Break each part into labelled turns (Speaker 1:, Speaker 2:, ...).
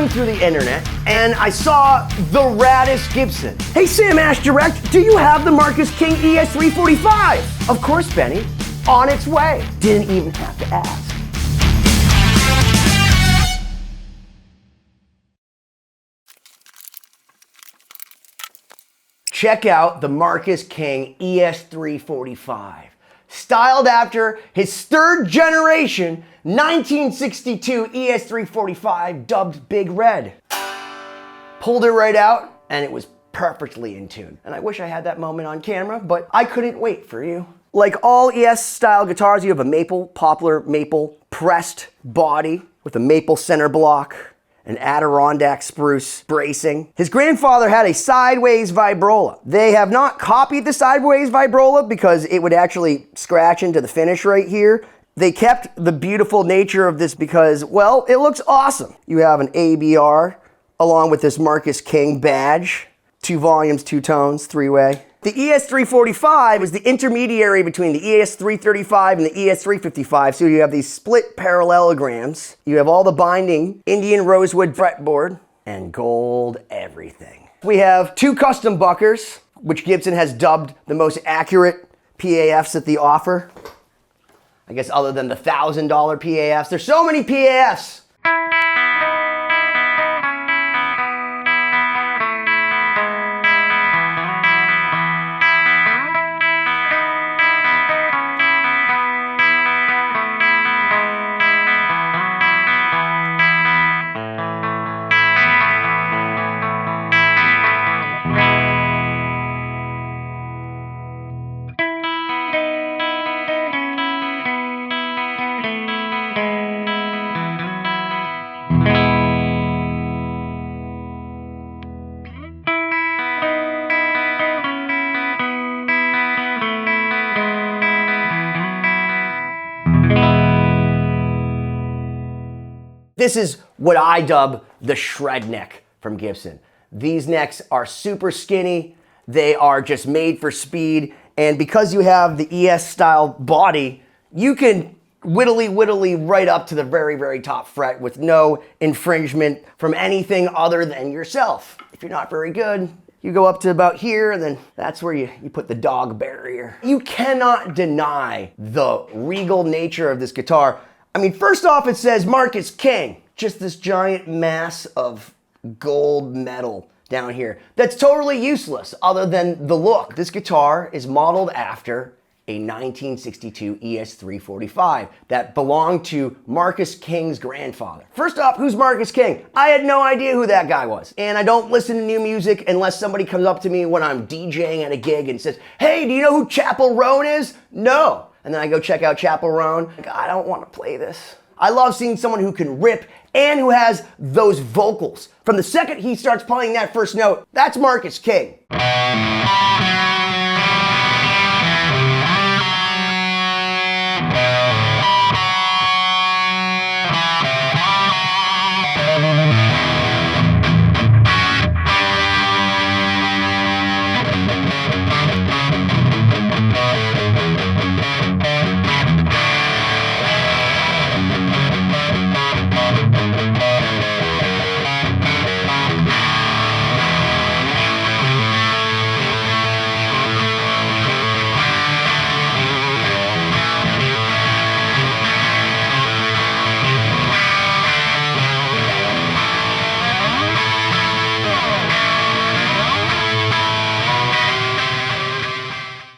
Speaker 1: scrolling through the internet and I saw the raddest Gibson. Hey Sam, Ash Direct, do you have the Marcus King ES-345? Of course, Benny. On its way. Didn't even have to ask. Check out the Marcus King ES-345. Styled after his third generation 1962 ES-345 dubbed Big Red. Pulled it right out and it was perfectly in tune. And I wish I had that moment on camera, but I couldn't wait for you. Like all ES style guitars, you have a maple, poplar, maple pressed body with a maple center block, an Adirondack spruce bracing. His grandfather had a sideways vibrola. They have not copied the sideways vibrola because it would actually scratch into the finish right here. They kept the beautiful nature of this because, well, it looks awesome. You have an ABR along with this Marcus King badge. 2 volumes, 2 tones, 3-way. The ES-345 is the intermediary between the ES-335 and the ES-355, so you have these split parallelograms. You have all the binding Indian rosewood fretboard and gold everything. We have 2 custom buckers, which Gibson has dubbed the most accurate PAFs that they offer. I guess other than the $1,000 PAFs. There's so many PAFs. This is what I dub the shred neck from Gibson. These necks are super skinny. They are just made for speed. And because you have the ES style body, you can whittly right up to the very, very top fret with no infringement from anything other than yourself. If you're not very good, you go up to about here, and then that's where you put the dog barrier. You cannot deny the regal nature of this guitar. I mean, first off, it says Marcus King, just this giant mass of gold metal down here that's totally useless other than the look. This guitar is modeled after a 1962 ES-345 that belonged to Marcus King's grandfather. First off, who's Marcus King? I had no idea who that guy was. And I don't listen to new music unless somebody comes up to me when I'm DJing at a gig and says, hey, do you know who Chapel Roan is? No. And then I go check out Chapel Roan. Like, I don't want to play this. I love seeing someone who can rip and who has those vocals. From the second he starts playing that first note, that's Marcus King.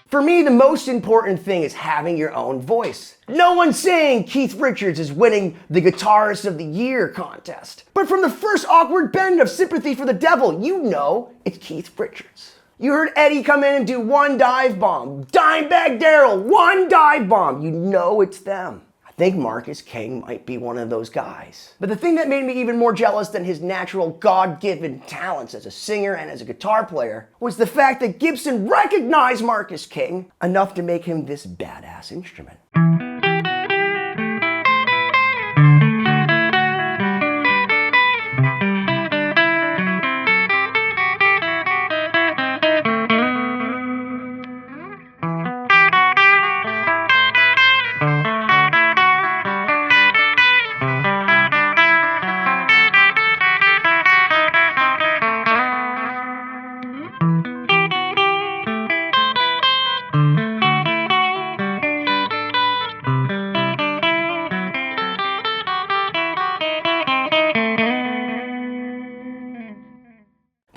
Speaker 1: For me, the most important thing is having your own voice. No one's saying Keith Richards is winning the Guitarist of the Year contest. But from the first awkward bend of Sympathy for the Devil, you know it's Keith Richards. You heard Eddie come in and do one dive bomb. Dimebag Darrell, one dive bomb. You know it's them. I think Marcus King might be one of those guys. But the thing that made me even more jealous than his natural God-given talents as a singer and as a guitar player was the fact that Gibson recognized Marcus King enough to make him this badass instrument.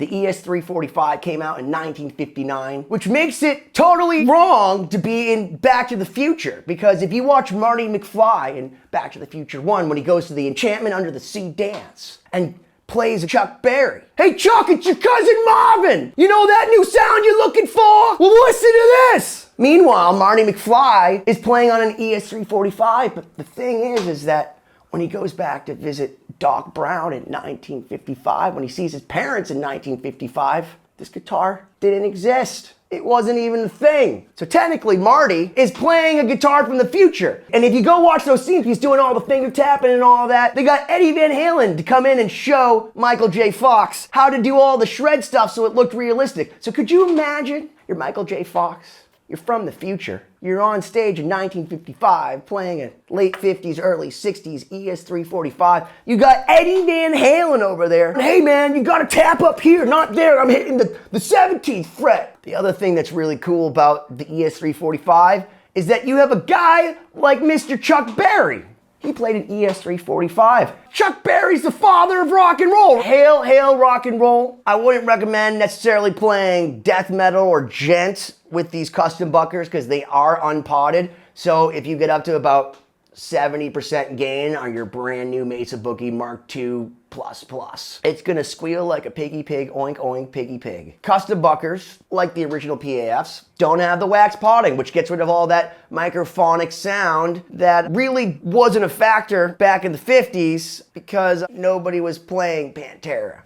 Speaker 1: the ES-345 came out in 1959, which makes it totally wrong to be in Back to the Future, because if you watch Marty McFly in Back to the Future 1 when he goes to the Enchantment Under the Sea dance and plays Chuck Berry. Hey Chuck, it's your cousin Marvin! You know that new sound you're looking for? Well, listen to this! Meanwhile, Marty McFly is playing on an ES-345, but the thing is that when he goes back to visit Doc Brown in 1955, when he sees his parents in 1955, this guitar didn't exist. It wasn't even a thing. So technically, Marty is playing a guitar from the future. And if you go watch those scenes, he's doing all the finger tapping and all that. They got Eddie Van Halen to come in and show Michael J. Fox how to do all the shred stuff so it looked realistic. So could you imagine you're Michael J. Fox? You're from the future. You're on stage in 1955 playing a late 50s, early 60s ES-345. You got Eddie Van Halen over there. Hey man, you gotta tap up here, not there. I'm hitting the 17th fret. The other thing that's really cool about the ES-345 is that you have a guy like Mr. Chuck Berry. He played an ES-345. Chuck Berry's the father of rock and roll. Hail, hail rock and roll. I wouldn't recommend necessarily playing death metal or gent with these custom buckers because they are unpotted. So if you get up to about 70% gain on your brand new Mesa Boogie Mark II++, it's gonna squeal like a piggy pig, oink oink, piggy pig. Custom buckers, like the original PAFs, don't have the wax potting, which gets rid of all that microphonic sound that really wasn't a factor back in the 50s because nobody was playing Pantera.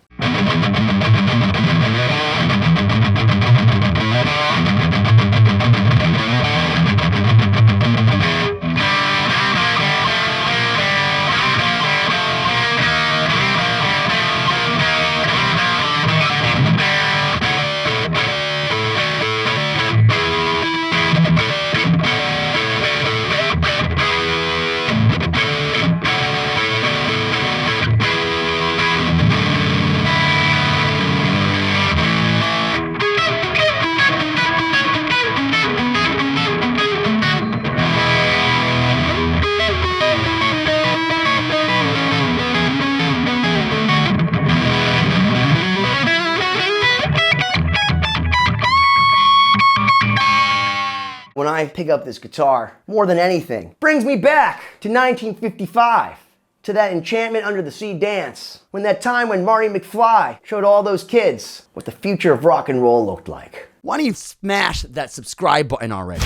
Speaker 1: When I pick up this guitar, more than anything, brings me back to 1955, to that Enchantment Under the Sea dance, when that time when Marty McFly showed all those kids what the future of rock and roll looked like.
Speaker 2: Why don't you smash that subscribe button already?